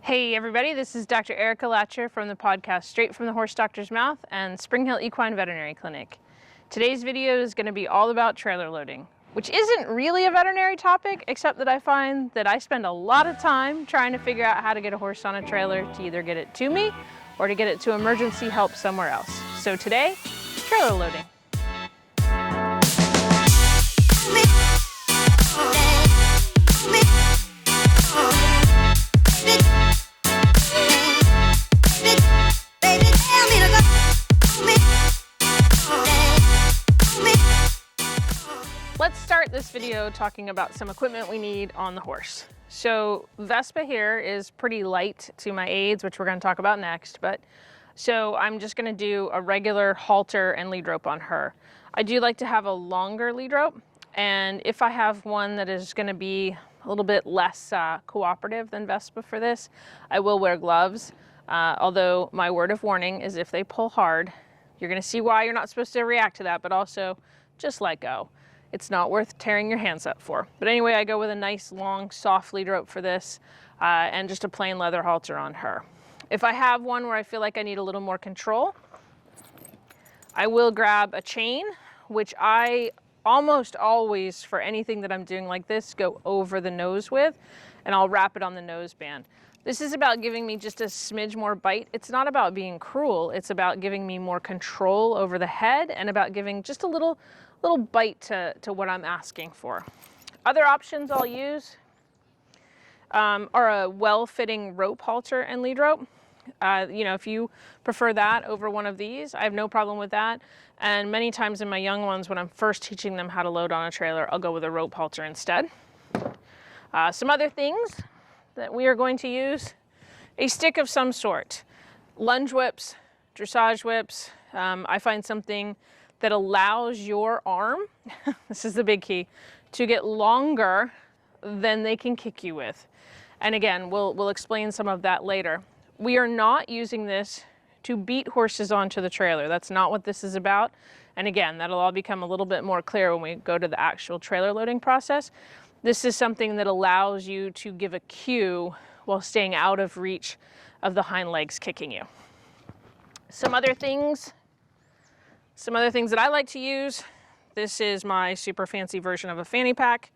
Hey everybody, this is Dr. Erica Latcher from the podcast Straight from the Horse Doctor's Mouth and Spring Hill Equine Veterinary Clinic. Today's video is going to be all about trailer loading, which isn't really a veterinary topic, except that I find that I spend a lot of time trying to figure out how to get a horse on a trailer to either get it to me or to get it to emergency help somewhere else. So today, trailer loading. Let's start this video talking about some equipment we need on the horse. So Vespa here is pretty light to my aids, which we're going to talk about next. So I'm just going to do a regular halter and lead rope on her. I do like to have a longer lead rope, and if I have one that is going to be a little bit less cooperative than Vespa for this, I will wear gloves. Although my word of warning is if they pull hard, you're going to see why you're not supposed to react to that, but also just let go. It's not worth tearing your hands up for. But anyway, I go with a nice long soft lead rope for this and just a plain leather halter on her. If I have one where I feel like I need a little more control, I will grab a chain, which I almost always, for anything that I'm doing like this, go over the nose with, and I'll wrap it on the nose band. This is about giving me just a smidge more bite. It's not about being cruel. It's about giving me more control over the head and about giving just a little bite to what I'm asking for. Other options I'll use are a well-fitting rope halter and lead rope. If you prefer that over one of these, I have no problem with that. And many times in my young ones, when I'm first teaching them how to load on a trailer, I'll go with a rope halter instead. Some other things that we are going to use: a stick of some sort, lunge whips, dressage whips. I find something that allows your arm, this is the big key, to get longer than they can kick you with. And again, we'll explain some of that later. We are not using this to beat horses onto the trailer. That's not what this is about. And again, that'll all become a little bit more clear when we go to the actual trailer loading process. This is something that allows you to give a cue while staying out of reach of the hind legs kicking you. Some other things that I like to use. This is my super fancy version of a fanny pack.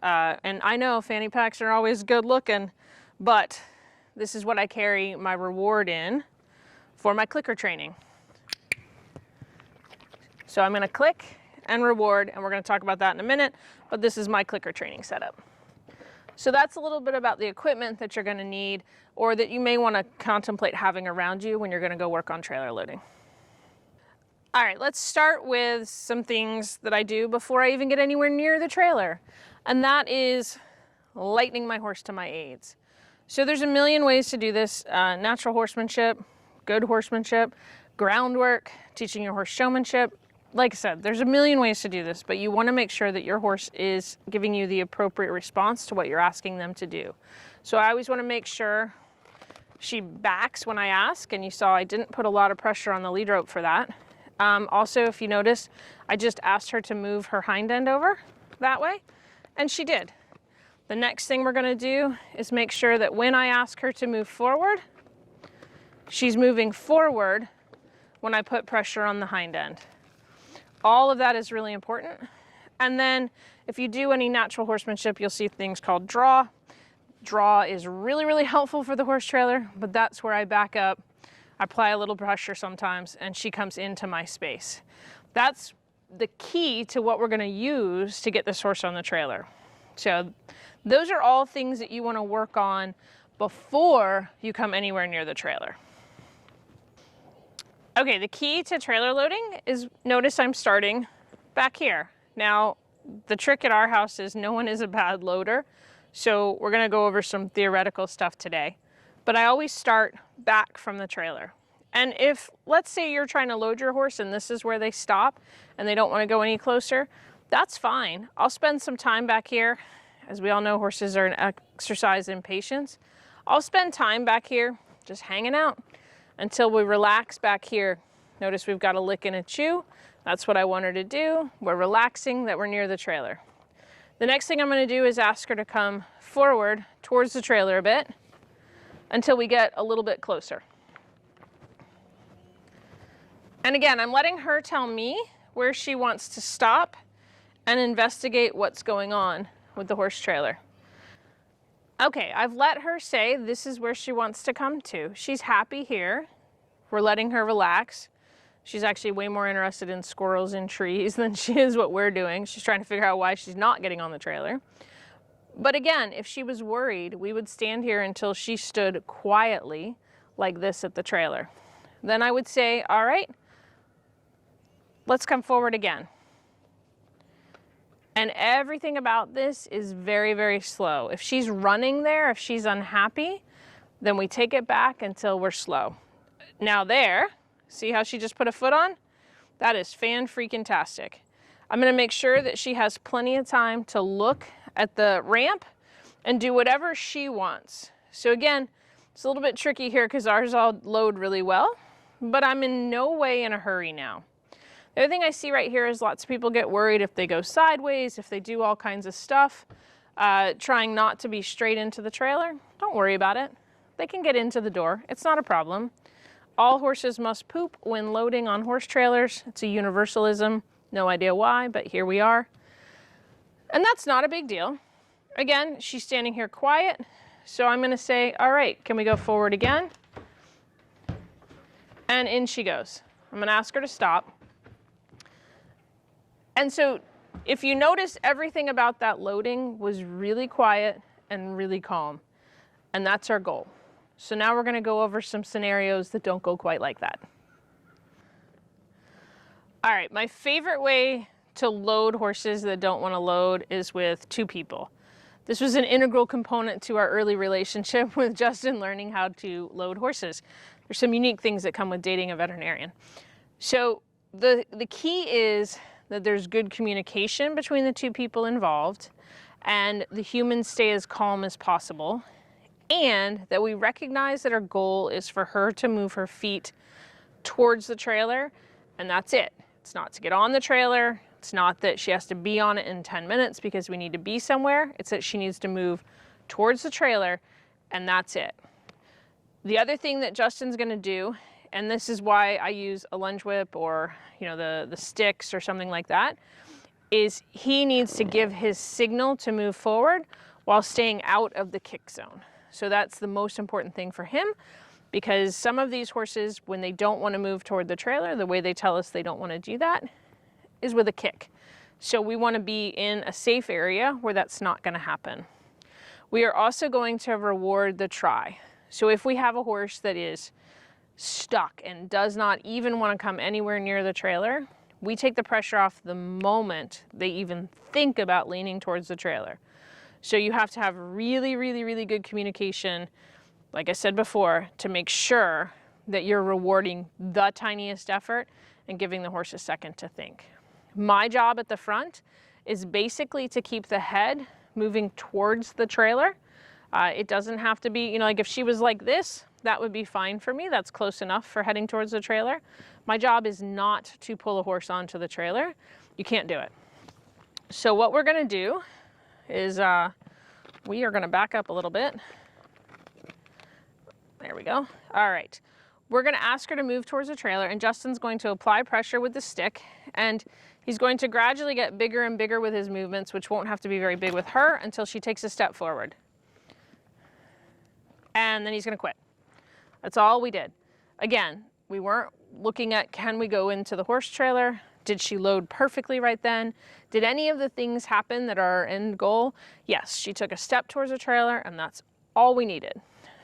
And I know fanny packs are always good looking, but this is what I carry my reward in for my clicker training. So I'm going to click and reward, and we're going to talk about that in a minute, but this is my clicker training setup. So that's a little bit about the equipment that you're going to need, or that you may want to contemplate having around you when you're going to go work on trailer loading. All right, let's start with some things that I do before I even get anywhere near the trailer, and that is lightening my horse to my aids. So there's a million ways to do this: natural horsemanship, good horsemanship, groundwork, teaching your horse showmanship. Like I said, there's a million ways to do this, but you want to make sure that your horse is giving you the appropriate response to what you're asking them to do. So I always want to make sure she backs when I ask, and you saw I didn't put a lot of pressure on the lead rope for that. Also, if you notice, I just asked her to move her hind end over that way, and she did. The next thing we're going to do is make sure that when I ask her to move forward, she's moving forward when I put pressure on the hind end. All of that is really important. And then if you do any natural horsemanship, you'll see things called draw. Draw is really, really helpful for the horse trailer, but that's where I back up. I apply a little pressure sometimes, and she comes into my space. That's the key to what we're going to use to get this horse on the trailer. So those are all things that you want to work on before you come anywhere near the trailer. Okay, the key to trailer loading is, notice I'm starting back here. Now, the trick at our house is no one is a bad loader, so we're going to go over some theoretical stuff today. But I always start back from the trailer. And if, let's say you're trying to load your horse and this is where they stop and they don't want to go any closer, that's fine. I'll spend some time back here. As we all know, horses are an exercise in patience. I'll spend time back here just hanging out until we relax back here. Notice we've got a lick and a chew. That's what I want her to do. We're relaxing, that we're near the trailer. The next thing I'm going to do is ask her to come forward towards the trailer a bit. until we get a little bit closer. And again, I'm letting her tell me where she wants to stop and investigate what's going on with the horse trailer. Okay, I've let her say this is where she wants to come to. She's happy here. We're letting her relax. She's actually way more interested in squirrels and trees than she is what we're doing. She's trying to figure out why she's not getting on the trailer. But again, if she was worried, we would stand here until she stood quietly like this at the trailer. Then I would say, all right, let's come forward again. And everything about this is very, very slow. If she's running there, if she's unhappy, then we take it back until we're slow. Now there, see how she just put a foot on? That is fan-freaking-tastic. I'm gonna make sure that she has plenty of time to look at the ramp and do whatever she wants. So again, it's a little bit tricky here because ours all load really well, but I'm in no way in a hurry now. The other thing I see right here is lots of people get worried if they go sideways, if they do all kinds of stuff, trying not to be straight into the trailer. Don't worry about it. They can get into the door. It's not a problem. All horses must poop when loading on horse trailers. It's a universalism. No idea why, but here we are. And that's not a big deal. Again, she's standing here quiet. So I'm gonna say, all right, can we go forward again? And in she goes. I'm gonna ask her to stop. And so if you notice, everything about that loading was really quiet and really calm. And that's our goal. So now we're gonna go over some scenarios that don't go quite like that. All right, my favorite way to load horses that don't wanna load is with two people. This was an integral component to our early relationship with Justin learning how to load horses. There's some unique things that come with dating a veterinarian. So the key is that there's good communication between the two people involved, and the humans stay as calm as possible, and that we recognize that our goal is for her to move her feet towards the trailer, and that's it. It's not to get on the trailer. It's not that she has to be on it in 10 minutes because we need to be somewhere. It's that she needs to move towards the trailer, and that's it. The other thing that Justin's gonna do, and this is why I use a lunge whip or the sticks or something like that, is he needs to give his signal to move forward while staying out of the kick zone. So that's the most important thing for him, because some of these horses, when they don't want to move toward the trailer, the way they tell us they don't want to do that is with a kick. So we want to be in a safe area where that's not going to happen. We are also going to reward the try. So if we have a horse that is stuck and does not even want to come anywhere near the trailer, we take the pressure off the moment they even think about leaning towards the trailer. So you have to have really, really, really good communication, like I said before, to make sure that you're rewarding the tiniest effort and giving the horse a second to think. My job at the front is basically to keep the head moving towards the trailer. It doesn't have to be, like if she was like this, that would be fine for me. That's close enough for heading towards the trailer. My job is not to pull a horse onto the trailer. You can't do it. So what we're gonna do is we are gonna back up a little bit. There we go. All right. We're gonna ask her to move towards the trailer, and Justin's going to apply pressure with the stick, and he's going to gradually get bigger and bigger with his movements, which won't have to be very big with her until she takes a step forward. And then he's gonna quit. That's all we did. Again, we weren't looking at, can we go into the horse trailer? Did she load perfectly right then? Did any of the things happen that are our end goal? Yes, she took a step towards the trailer, and that's all we needed.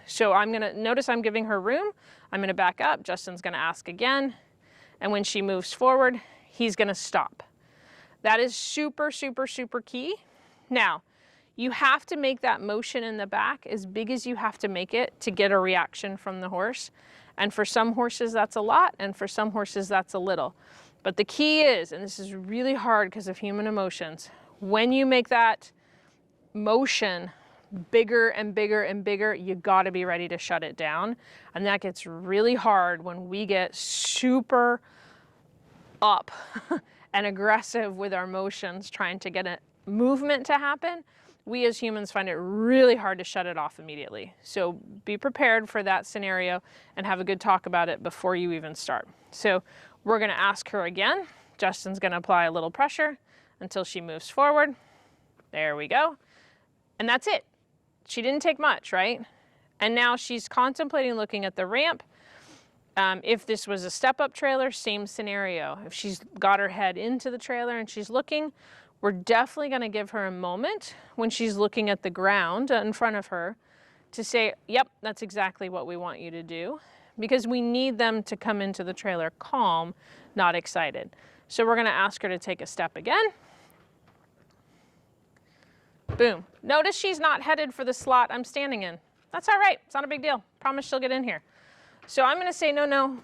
So I'm gonna, notice I'm giving her room. I'm gonna back up, Justin's gonna ask again. And when she moves forward, he's gonna stop. That is super, super, super key. Now, you have to make that motion in the back as big as you have to make it to get a reaction from the horse. And for some horses, that's a lot, and for some horses, that's a little. But the key is, and this is really hard because of human emotions, when you make that motion bigger and bigger and bigger, you gotta be ready to shut it down. And that gets really hard when we get super up and aggressive with our motions, trying to get a movement to happen we as humans find it really hard to shut it off immediately. So be prepared for that scenario and have a good talk about it before you even start. So we're gonna ask her again. Justin's gonna apply a little pressure until she moves forward. There we go. And that's it. She didn't take much, right? And now she's contemplating looking at the ramp. If this was a step-up trailer, same scenario. If she's got her head into the trailer and she's looking, we're definitely gonna give her a moment when she's looking at the ground in front of her to say, yep, that's exactly what we want you to do, because we need them to come into the trailer calm, not excited. So we're gonna ask her to take a step again. Boom. Notice she's not headed for the slot I'm standing in. That's all right, it's not a big deal. Promise she'll get in here. So I'm gonna say, no, no,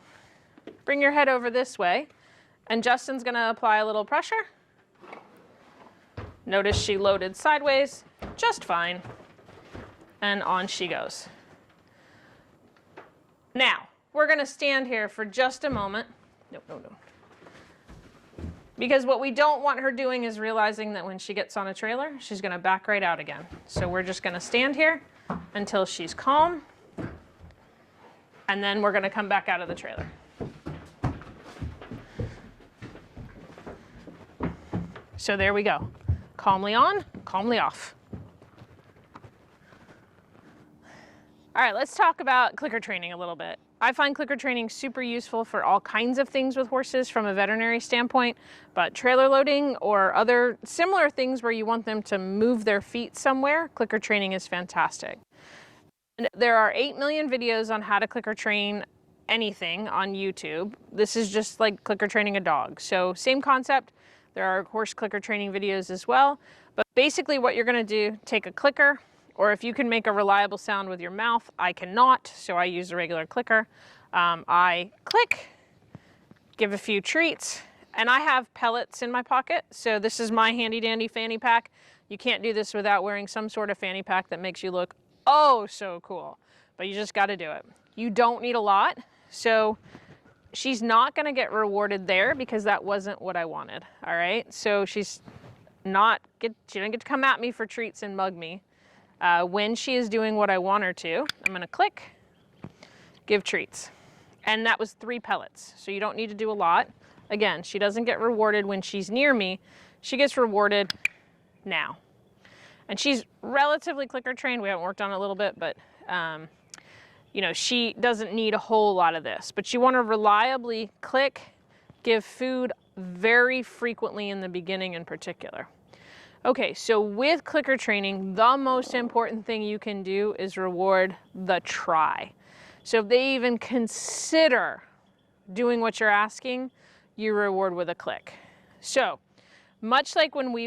bring your head over this way. And Justin's gonna apply a little pressure. Notice she loaded sideways, just fine. And on she goes. Now, we're gonna stand here for just a moment. No, no, no. Because what we don't want her doing is realizing that when she gets on a trailer, she's gonna back right out again. So we're just gonna stand here until she's calm. And then we're gonna come back out of the trailer. So there we go. Calmly on, calmly off. All right, let's talk about clicker training a little bit. I find clicker training super useful for all kinds of things with horses from a veterinary standpoint, but trailer loading or other similar things where you want them to move their feet somewhere, clicker training is fantastic. And there are 8 million videos on how to clicker train anything on YouTube. This is just like clicker training a dog. So same concept. There are horse clicker training videos as well. But basically what you're gonna do, take a clicker, or if you can make a reliable sound with your mouth, I cannot, so I use a regular clicker. I click, give a few treats, and I have pellets in my pocket. So this is my handy dandy fanny pack. You can't do this without wearing some sort of fanny pack that makes you look oh so cool, but you just gotta do it. You don't need a lot, so she's not gonna get rewarded there because that wasn't what I wanted, all right? So she didn't get to come at me for treats and mug me. When she is doing what I want her to, I'm gonna click, give treats. And that was 3 pellets, so you don't need to do a lot. Again, she doesn't get rewarded when she's near me, she gets rewarded now. And she's relatively clicker trained. We haven't worked on it a little bit, but you know, she doesn't need a whole lot of this. But you want to reliably click, give food very frequently in the beginning in particular. Okay, so with clicker training, the most important thing you can do is reward the try. So if they even consider doing what you're asking, you reward with a click. So much like when we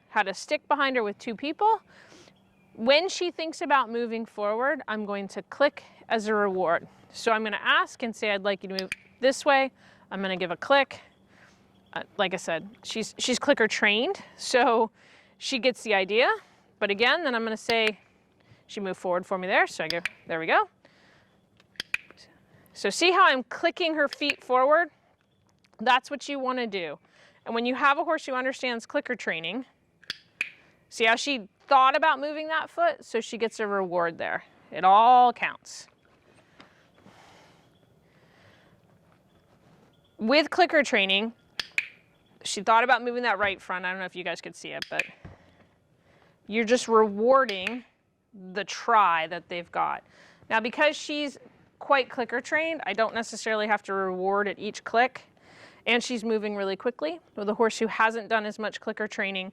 had a stick behind her with 2 people, when she thinks about moving forward, I'm going to click as a reward. So I'm gonna ask and say, I'd like you to move this way. I'm gonna give a click. Like I said, she's clicker trained, so she gets the idea. But again, then I'm gonna say, she moved forward for me there, so I go, there we go. So see how I'm clicking her feet forward? That's what you wanna do. And when you have a horse who understands clicker training, see how she thought about moving that foot? So she gets a reward there. It all counts. With clicker training, she thought about moving that right front. I don't know if you guys could see it, but you're just rewarding the try that they've got. Now, because she's quite clicker trained, I don't necessarily have to reward at each click, and she's moving really quickly. With a horse who hasn't done as much clicker training,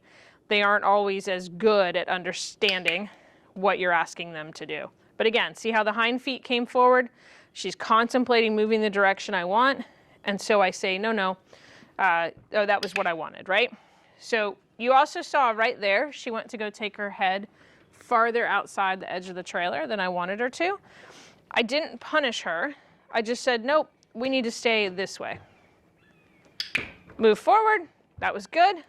they aren't always as good at understanding what you're asking them to do. But again, see how the hind feet came forward? She's contemplating moving the direction I want, and so I say, no, no, oh, that was what I wanted, right? So you also saw right there, she went to go take her head farther outside the edge of the trailer than I wanted her to. I didn't punish her. I just said, nope, we need to stay this way. Move forward, that was good.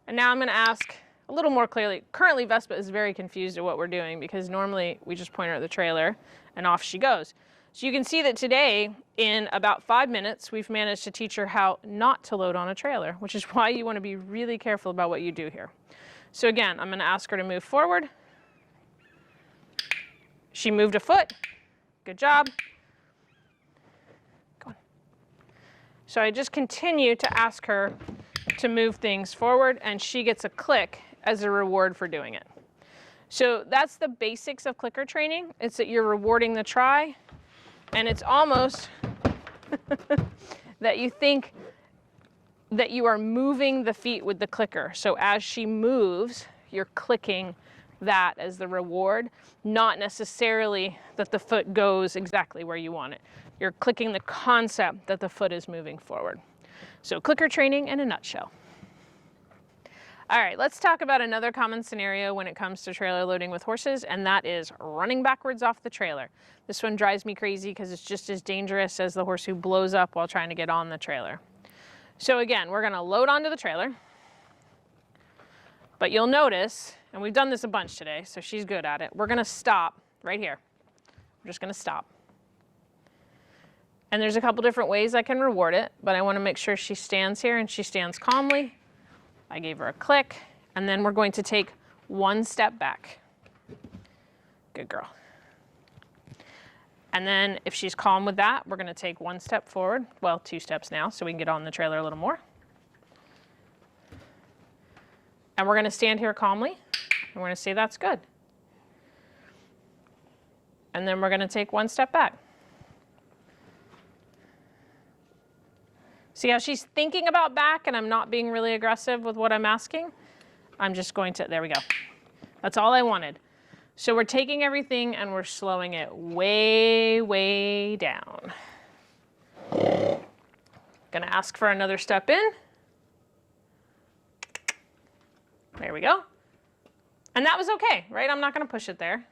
And now I'm gonna ask a little more clearly. Currently, Vespa is very confused at what we're doing because normally we just point her at the trailer and off she goes. So you can see that today, in about 5 minutes, we've managed to teach her how not to load on a trailer, which is why you want to be really careful about what you do here. So again, I'm gonna ask her to move forward. She moved a foot. Good job. Go on. So I just continue to ask her to move things forward, and she gets a click as a reward for doing it. So that's the basics of clicker training. It's that you're rewarding the try, and it's almost that you think that you are moving the feet with the clicker. So as she moves, you're clicking that as the reward, not necessarily that the foot goes exactly where you want it. You're clicking the concept that the foot is moving forward. So clicker training in a nutshell. All right, let's talk about another common scenario when it comes to trailer loading with horses, and that is running backwards off the trailer. This one drives me crazy because it's just as dangerous as the horse who blows up while trying to get on the trailer. So again, we're gonna load onto the trailer, but you'll notice, and we've done this a bunch today, so she's good at it, we're gonna stop right here. We're just gonna stop. And there's a couple different ways I can reward it, but I wanna make sure she stands here and she stands calmly. I gave her a click, and then we're going to take one step back. Good girl. And then if she's calm with that, we're gonna take one step forward, well, 2 steps now, so we can get on the trailer a little more. And we're gonna stand here calmly, and we're gonna say that's good. And then we're gonna take one step back. See how she's thinking about back, and I'm not being really aggressive with what I'm asking? I'm just going to, there we go. That's all I wanted. So we're taking everything and we're slowing it way, way down. Gonna ask for another step in. There we go. And that was okay, right? I'm not gonna push it there.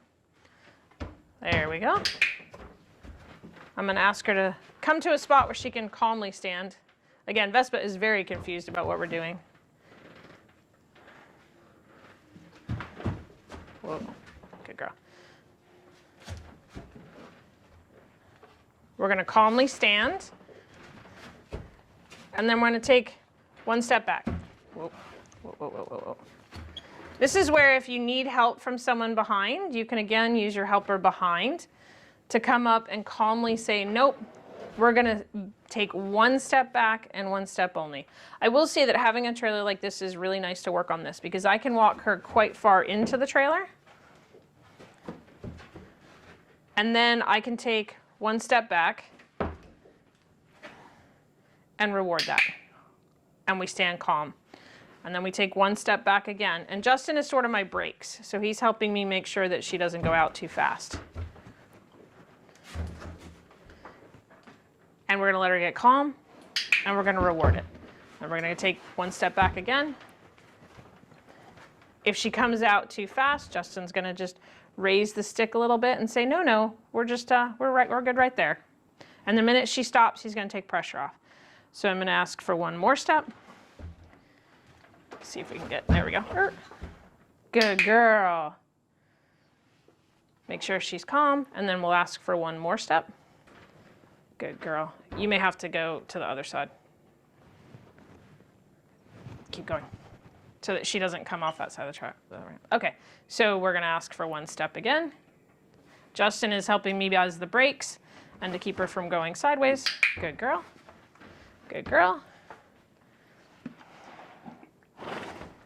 There we go. I'm gonna ask her to come to a spot where she can calmly stand. Again, Vespa is very confused about what we're doing. Whoa, good girl. We're gonna calmly stand, and then we're gonna take one step back. Whoa, whoa, whoa, whoa, whoa, whoa. This is where if you need help from someone behind, you can again use your helper behind to come up and calmly say, nope, we're gonna take one step back and one step only. I will say that having a trailer like this is really nice to work on this because I can walk her quite far into the trailer. And then I can take one step back and reward that. And we stand calm. And then we take one step back again. And Justin is sort of my brakes, so he's helping me make sure that she doesn't go out too fast. And we're gonna let her get calm, and we're gonna reward it. And we're gonna take one step back again. If she comes out too fast, Justin's gonna just raise the stick a little bit and say, no, no, we're just, we're good right there. And the minute she stops, he's gonna take pressure off. So I'm gonna ask for one more step. See if we can get, there we go. Good girl. Make sure she's calm, and then we'll ask for one more step. Good girl. You may have to go to the other side. Keep going so that she doesn't come off that side of the track. Okay, so we're gonna ask for one step again. Justin is helping me as the brakes and to keep her from going sideways. Good girl. Good girl.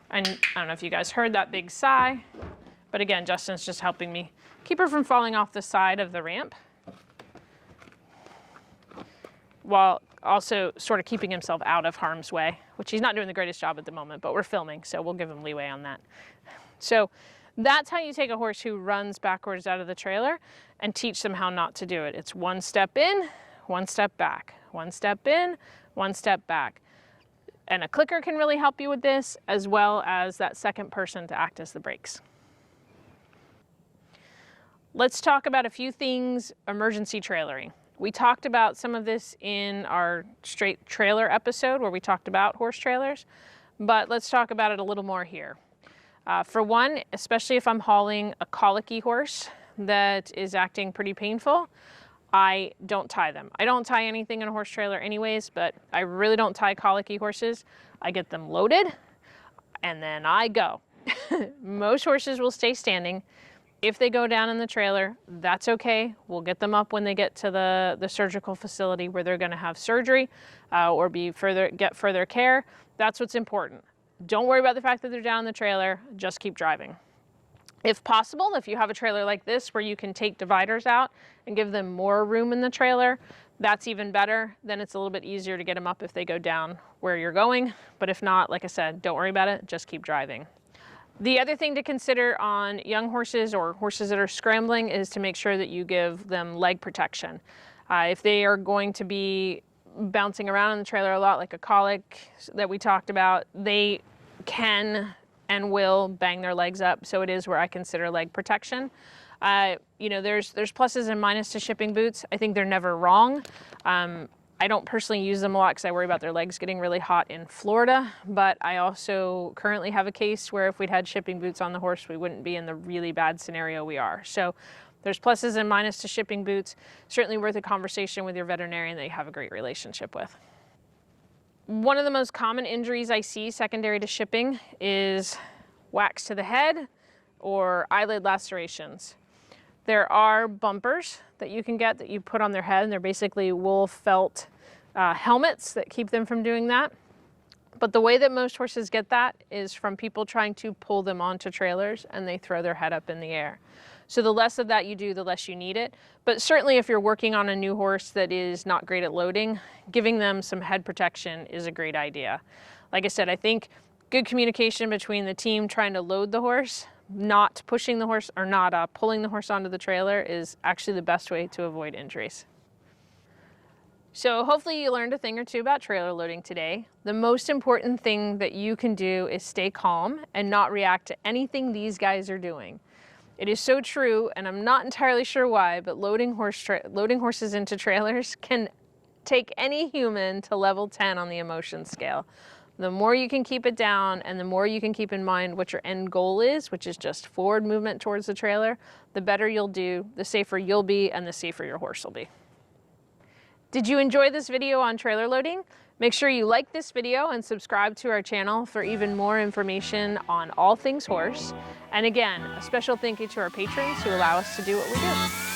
And I don't know if you guys heard that big sigh, but again, Justin's just helping me keep her from falling off the side of the ramp, while also sort of keeping himself out of harm's way, which he's not doing the greatest job at the moment, but we're filming, so we'll give him leeway on that. So that's how you take a horse who runs backwards out of the trailer and teach them how not to do it. It's one step in, one step back, one step in, one step back. And a clicker can really help you with this, as well as that second person to act as the brakes. Let's talk about a few things emergency trailering. We talked about some of this in our straight trailer episode where we talked about horse trailers, but let's talk about it a little more here. For one, especially if I'm hauling a colicky horse that is acting pretty painful, I don't tie them. I don't tie anything in a horse trailer anyways, but I really don't tie colicky horses. I get them loaded and then I go. Most horses will stay standing. If they go down in the trailer, that's okay. We'll get them up when they get to the surgical facility where they're gonna have surgery or get further care. That's what's important. Don't worry about the fact that they're down in the trailer, just keep driving. If possible, if you have a trailer like this where you can take dividers out and give them more room in the trailer, that's even better. Then it's a little bit easier to get them up if they go down where you're going. But if not, like I said, don't worry about it, just keep driving. The other thing to consider on young horses or horses that are scrambling is to make sure that you give them leg protection. If they are going to be bouncing around in the trailer a lot, like a colic that we talked about, they can and will bang their legs up. So it is where I consider leg protection. You know, there's pluses and minuses to shipping boots. I think they're never wrong. I don't personally use them a lot because I worry about their legs getting really hot in Florida, but I also currently have a case where if we'd had shipping boots on the horse, we wouldn't be in the really bad scenario we are. So there's pluses and minuses to shipping boots. Certainly worth a conversation with your veterinarian that you have a great relationship with. One of the most common injuries I see secondary to shipping is wax to the head or eyelid lacerations. There are bumpers that you can get that you put on their head, and they're basically wool felt helmets that keep them from doing that. But the way that most horses get that is from people trying to pull them onto trailers and they throw their head up in the air. So the less of that you do, the less you need it. But certainly if you're working on a new horse that is not great at loading, giving them some head protection is a great idea. Like I said, I think good communication between the team trying to load the horse, not pushing the horse or not pulling the horse onto the trailer is actually the best way to avoid injuries. So hopefully you learned a thing or two about trailer loading today. The most important thing that you can do is stay calm and not react to anything these guys are doing. It is so true, and I'm not entirely sure why, but loading horses into trailers can take any human to level 10 on the emotion scale. The more you can keep it down and the more you can keep in mind what your end goal is, which is just forward movement towards the trailer, the better you'll do, the safer you'll be, and the safer your horse will be. Did you enjoy this video on trailer loading? Make sure you like this video and subscribe to our channel for even more information on all things horse. And again, a special thank you to our patrons who allow us to do what we do.